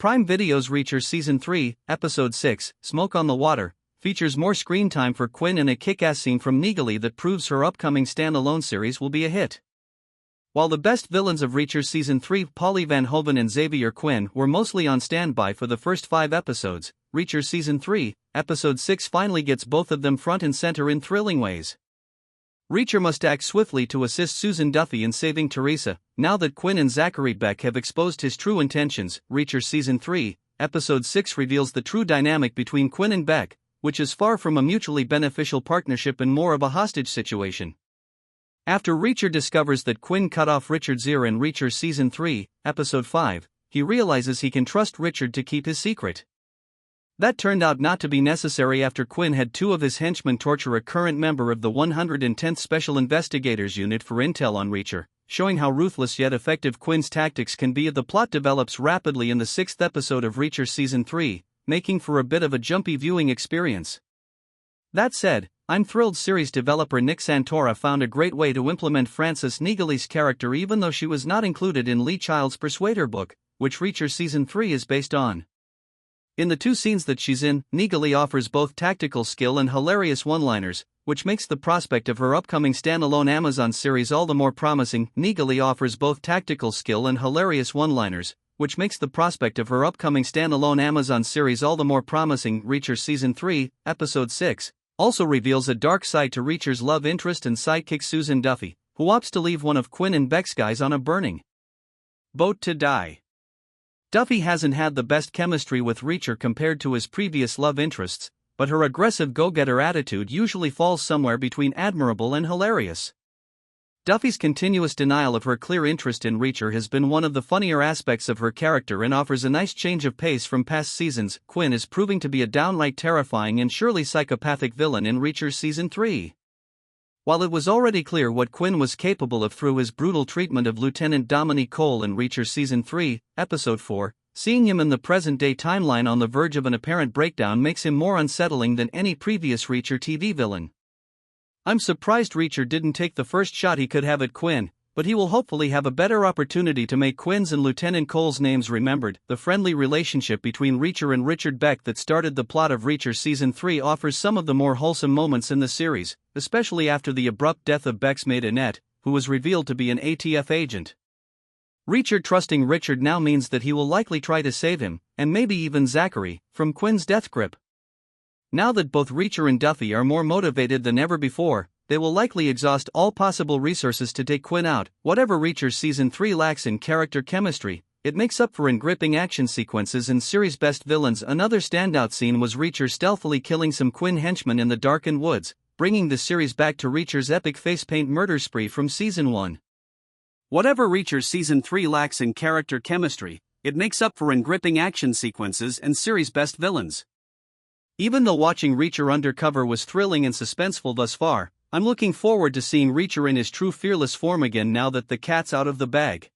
Prime Video's Reacher Season 3, Episode 6, Smoke on the Water, features more screen time for Quinn and a kick-ass scene from Neagley that proves her upcoming standalone series will be a hit. While the best villains of Reacher Season 3, Polly Van Hoven and Xavier Quinn, were mostly on standby for the first 5 episodes, Reacher Season 3, Episode 6 finally gets both of them front and center in thrilling ways. Reacher must act swiftly to assist Susan Duffy in saving TERESA, now that Quinn and Richard Beck have exposed his true intentions. Reacher Season 3, Episode 6 reveals the true dynamic between Quinn and Beck, which is far from a mutually beneficial partnership and more of a hostage situation. After Reacher discovers that Quinn cut off Richard's ear in Reacher Season 3, Episode 5, he realizes he can trust Richard to keep his secret. That turned out not to be necessary after Quinn had 2 of his henchmen torture a current member of the 110th Special Investigators Unit for intel on Reacher, showing how ruthless yet effective Quinn's tactics can be. The plot develops rapidly in the 6th episode of Reacher Season 3, making for a bit of a jumpy viewing experience. That said, I'm thrilled series developer Nick Santora found a great way to implement Frances Neagley's character even though she was not included in Lee Child's Persuader book, which Reacher Season 3 is based on. In the 2 scenes that she's in, Neagley offers both tactical skill and hilarious one-liners, which makes the prospect of her upcoming standalone Amazon series all the more promising. Neagley offers both tactical skill and hilarious one-liners, which makes the prospect of her upcoming standalone Amazon series all the more promising. Reacher Season 3, Episode 6, also reveals a dark side to Reacher's love interest and sidekick Susan Duffy, who opts to leave one of Quinn and Beck's guys on a burning boat to die. Duffy hasn't had the best chemistry with Reacher compared to his previous love interests, but her aggressive go-getter attitude usually falls somewhere between admirable and hilarious. Duffy's continuous denial of her clear interest in Reacher has been one of the funnier aspects of her character and offers a nice change of pace from past seasons. Quinn is proving to be a downright terrifying and surely psychopathic villain in Reacher Season 3. While it was already clear what Quinn was capable of through his brutal treatment of Lieutenant Dominique Cole in Reacher Season 3, Episode 4, seeing him in the present-day timeline on the verge of an apparent breakdown makes him more unsettling than any previous Reacher TV villain. I'm surprised Reacher didn't take the first shot he could have at Quinn, but he will hopefully have a better opportunity to make Quinn's and Lieutenant Cole's names remembered. The friendly relationship between Reacher and Richard Beck that started the plot of Reacher Season 3 offers some of the more wholesome moments in the series, especially after the abrupt death of Beck's maid Annette, who was revealed to be an ATF agent. Reacher trusting Richard now means that he will likely try to save him, and maybe even Zachary, from Quinn's death grip. Now that both Reacher and Duffy are more motivated than ever before, they will likely exhaust all possible resources to take Quinn out. Whatever Reacher Season 3 lacks in character chemistry, it makes up for in gripping action sequences and series best villains. Another standout scene was Reacher stealthily killing some Quinn henchmen in the darkened woods, bringing the series back to Reacher's epic face paint murder spree from Season 1. Whatever Reacher Season 3 lacks in character chemistry, it makes up for in gripping action sequences and series best villains. Even though watching Reacher undercover was thrilling and suspenseful thus far, I'm looking forward to seeing Reacher in his true fearless form again now that the cat's out of the bag.